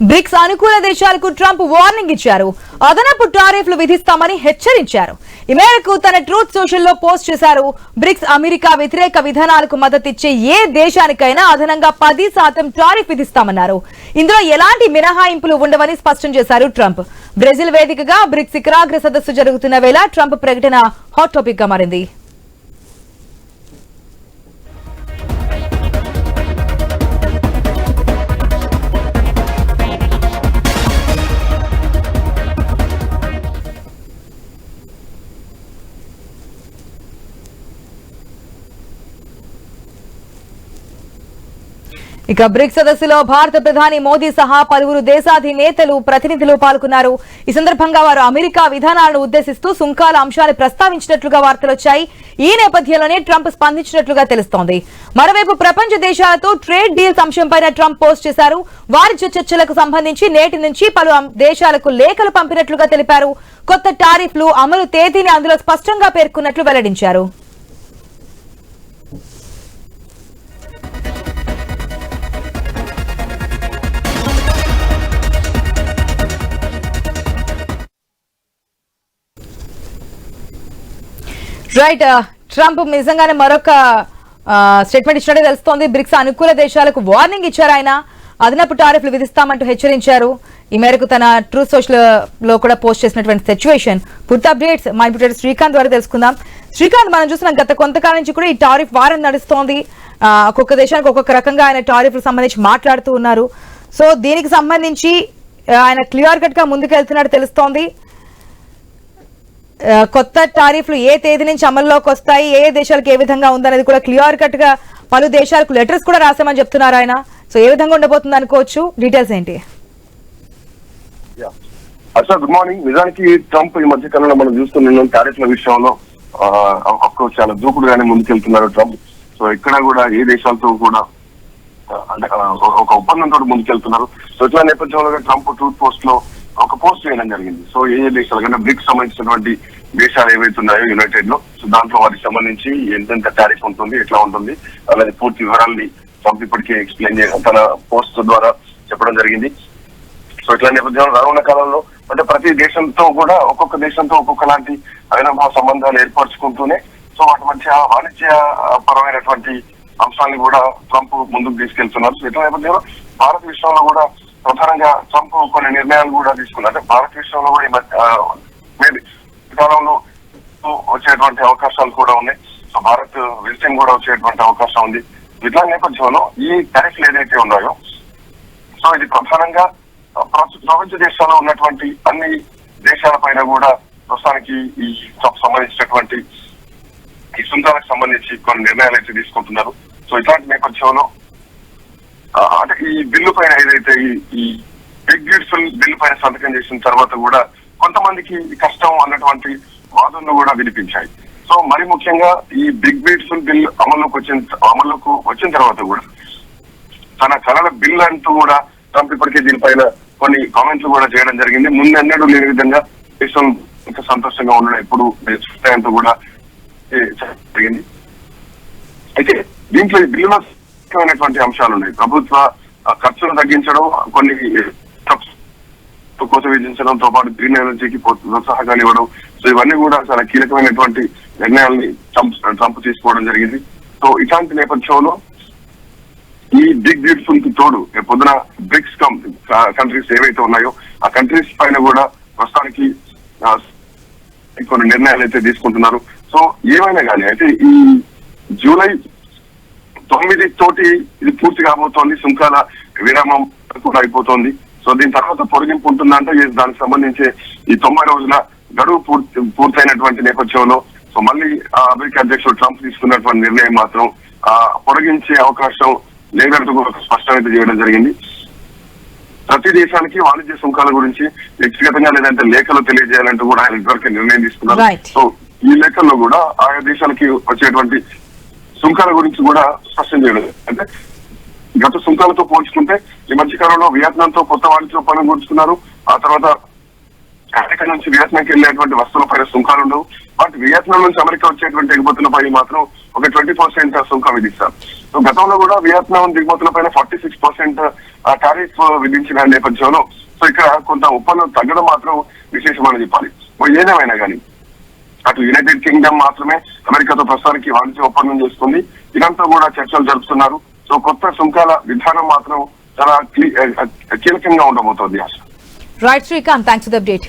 Bricks అనుకూల దేశాలకు Trump warning ఇచ్చారు. అదనపు టారిఫ్లు విధిస్తామని హెచ్చరించారు. ఈ మేరకు తన ట్రూత్ సోషల్లో పోస్ట్ చేశారు. బ్రిక్స్ అమెరికా వ్యతిరేక విధానాలకు మద్దతిచ్చే ఏ దేశానికైనా అదనంగా 10% టారిఫ్ విధిస్తామన్నారు. ఇందులో ఎలాంటి మినహాయింపులు ఉండవని స్పష్టం చేశారు ట్రంప్. బ్రెజిల్ వేదికగా బ్రిక్స్ శిఖరాగ్ర సదస్సు జరుగుతున్న వేళ ట్రంప్ ప్రకటన హాట్ టాపిక్ గా మారింది. ఇక బ్రిక్స్ సదస్సులో భారత ప్రధాని మోదీ సహా పలువురు దేశాధినేతలు ప్రతినిధులు పాల్గొన్నారు. ఈ సందర్భంగా వారు అమెరికా విధానాలను ఉద్దేశిస్తూ సుంకాల అంశాలు ప్రస్తావించినట్లుగా వార్తలొచ్చాయి. ఈ నేపథ్యంలోనే ట్రంప్ స్పందించినట్లుగా తెలుస్తోంది. మరోవైపు ప్రపంచ దేశాలతో ట్రేడ్ డీల్స్ అంశంపై ట్రంప్ పోస్ట్ చేశారు. వాణిజ్య చర్చలకు సంబంధించి నేటి నుంచి పలు దేశాలకు లేఖలు పంపినట్లుగా తెలిపారు. కొత్త టారిఫ్లు అమలు తేదీని అందులో స్పష్టంగా పేర్కొన్నట్లు వెల్లడించారు. రైట్, ట్రంప్ నిజంగానే మరొక స్టేట్మెంట్ ఇచ్చినట్టు తెలుస్తోంది. బ్రిక్స్ అనుకూల దేశాలకు వార్నింగ్ ఇచ్చారు. ఆయన అదనపు టారిఫ్లు విధిస్తామంటూ హెచ్చరించారు. ఈ మేరకు తన ట్రూత్ సోషల్ లో కూడా పోస్ట్ చేసినటువంటి సిచ్యువేషన్. పూర్తి అప్డేట్స్ మా ఇంప్యూటర్ శ్రీకాంత్ ద్వారా తెలుసుకుందాం. శ్రీకాంత్, మనం చూస్తున్నాం గత కొంతకాలం నుంచి కూడా ఈ టారిఫ్ వారం నడుస్తోంది. ఒక్కొక్క దేశానికి ఒక్కొక్క రకంగా ఆయన టారిఫ్లకు సంబంధించి మాట్లాడుతూ ఉన్నారు. సో దీనికి సంబంధించి ఆయన క్లియర్ కట్ గా ముందుకెళ్తున్నట్టు తెలుస్తోంది. కొత్త టారిఫ్లు ఏ తేదీ నుంచి అమల్లోకి వస్తాయి, ఏ దేశాలకు ఏ విధంగా ఉందనేది కూడా క్లియర్ కట్ గా పలు దేశాలకు లెటర్స్ కూడా రాసామని చెప్తున్నారు ఆయన. సో ఏ విధంగా ఉండబోతుంది అనుకోవచ్చు, డీటెయిల్స్ ఏంటి? Good morning. నిజానికి ట్రంప్ ఈ మధ్య కాలంలో మనం చూస్తున్నాం టారిఫ్ల విషయంలో చాలా దూకుడుగానే ముందుకెళ్తున్నారు ట్రంప్. సో ఇక్కడ కూడా ఏ దేశాలతో కూడా ఒక ఒప్పందంతో ముందుకెళ్తున్నారు. సో ఇట్లా నేపథ్యంలో ట్రంప్ ట్రూత్ పోస్ట్ లో ఒక పోస్ట్ చేయడం జరిగింది. సో ఏ దేశాలు కన్నా బ్రిక్స్ సంబంధించినటువంటి దేశాలు ఏవైతే ఉన్నాయో యునైటెడ్ లో, సో దాంట్లో వారికి సంబంధించి ఎంతెంత టారిఫ్ ఉంటుంది, ఎట్లా ఉంటుంది అలాగే పూర్తి వివరాలని ట్రంప్ ఇప్పటికే ఎక్స్ప్లెయిన్ చేయడం తన పోస్ట్ ద్వారా చెప్పడం జరిగింది. సో ఇట్లా నేపథ్యంలో రానున్న కాలంలో అంటే ప్రతి దేశంతో కూడా ఒక్కొక్క దేశంతో ఒక్కొక్క లాంటి అవినాభావ సంబంధాలు ఏర్పరచుకుంటూనే సో వాటి మధ్య వాణిజ్య పరమైనటువంటి అంశాన్ని కూడా ట్రంప్ ముందుకు తీసుకెళ్తున్నారు. సో ఇట్లా నేపథ్యంలో భారత విషయంలో కూడా ప్రధానంగా ట్రంప్ కొన్ని నిర్ణయాలు కూడా తీసుకున్నారు. అంటే భారత విషయంలో కూడా ఈ కాలంలో వచ్చేటువంటి అవకాశాలు కూడా ఉన్నాయి. సో భారత్ విజిటింగ్ కూడా వచ్చేటువంటి అవకాశం ఉంది. ఇట్లా నేపథ్యంలో ఈ టారిఫ్లు ఏదైతే ఉన్నాయో సో ఇది ప్రధానంగా ప్రపంచ దేశాల్లో ఉన్నటువంటి అన్ని దేశాల పైన కూడా ప్రస్తుతానికి ఈ సంబంధించినటువంటి ఈ సుంకాలకు సంబంధించి కొన్ని నిర్ణయాలు అయితే తీసుకుంటున్నారు. సో ఇట్లాంటి నేపథ్యంలో అంటే ఈ బిల్లు పైన ఏదైతే ఈ బిగ్ బ్యూటిఫుల్ బిల్లు పైన సంతకం చేసిన తర్వాత కూడా కొంతమందికి కష్టం అన్నటువంటి వాదనలు కూడా వినిపించాయి. సో మరి ముఖ్యంగా ఈ బిగ్ బ్యూటిఫుల్ బిల్ అమల్లోకి వచ్చిన తర్వాత కూడా తన కళల బిల్ అంటూ కూడా ట్రంప్ ఇప్పటికే దీనిపైన కొన్ని కామెంట్లు కూడా చేయడం జరిగింది. ముందెన్నడూ లేని విధంగా దేశం ఇంత సంతోషంగా ఉండడం ఎప్పుడు అంటూ కూడా జరిగింది. అయితే దీంట్లో ఈ బిల్లులో ముఖ్యమైనటువంటి అంశాలు ఉన్నాయి. ప్రభుత్వ ఖర్చును తగ్గించడం, కొన్ని కోత విధించడంతో పాటు గ్రీన్ ఎనర్జీకి ప్రోత్సాహకాలు ఇవ్వడం. సో ఇవన్నీ కూడా చాలా కీలకమైనటువంటి నిర్ణయాల్ని ట్రంప్ తీసుకోవడం జరిగింది. సో ఇట్లాంటి నేపథ్యంలో ఈ బిగ్ బ్యూటిఫుల్ కి తోడు పొద్దున బ్రిక్స్ కంట్రీస్ ఏవైతే ఉన్నాయో ఆ కంట్రీస్ పైన కూడా ప్రస్తుతానికి కొన్ని నిర్ణయాలు అయితే తీసుకుంటున్నారు. సో ఏమైనా కానీ అయితే ఈ జూలై 9 తోటి ఇది పూర్తి కాబోతోంది. సుంకాల విరామం కూడా అయిపోతోంది. సో దీని తర్వాత పొడిగింపు ఉంటుందంటే దానికి సంబంధించి ఈ 90 రోజుల గడువు పూర్తయినటువంటి నేపథ్యంలో సో మళ్ళీ అమెరికా అధ్యక్షుడు ట్రంప్ తీసుకున్నటువంటి నిర్ణయం మాత్రం పొడిగించే అవకాశం లేదంటూ స్పష్టమైతే చేయడం జరిగింది. ప్రతి దేశానికి వాణిజ్య సుంకాల గురించి వ్యక్తిగతంగా లేదంటే లేఖలు తెలియజేయాలంటూ కూడా ఆయన ఇదివరకే నిర్ణయం తీసుకున్నారు. సో ఈ లేఖల్లో కూడా ఆయా దేశాలకి వచ్చేటువంటి సుంకాల గురించి కూడా స్పష్టం చేయడం. అంటే గత సుంకాలతో పోల్చుకుంటే ఈ మధ్యకాలంలో వియత్నాంతో కొత్త వాణిజ్య ఒప్పందం గుర్చుకున్నారు. ఆ తర్వాత అమెరికా నుంచి వియత్నాంకి వెళ్ళేటువంటి వస్తువులపైన సుంకాలు ఉండవు. బట్ వియత్నాం నుంచి అమెరికా వచ్చేటువంటి ఎగుమతులపై మాత్రం ఒక 20% సుంకం విధిస్తారు. సో గతంలో కూడా వియత్నాం దిగుమతులపైన 46% టారిఫ్ విధించిన నేపథ్యంలో సో ఇక్కడ కొంత ఒప్పందం తగ్గడం మాత్రం విశేషమని చెప్పాలి. ఏదేమైనా కానీ అటు యునైటెడ్ కింగ్డమ్ మాత్రమే అమెరికాతో ప్రస్తుతానికి వాణిజ్య ఒప్పందం చేస్తుంది. ఇదంతా కూడా చర్చలు జరుపుతున్నారు. సో కొత్త సుంకాల విధానం మాత్రం చాలా కీలకంగా ఉండబోతోంది. Right Srikanth, thanks for the update.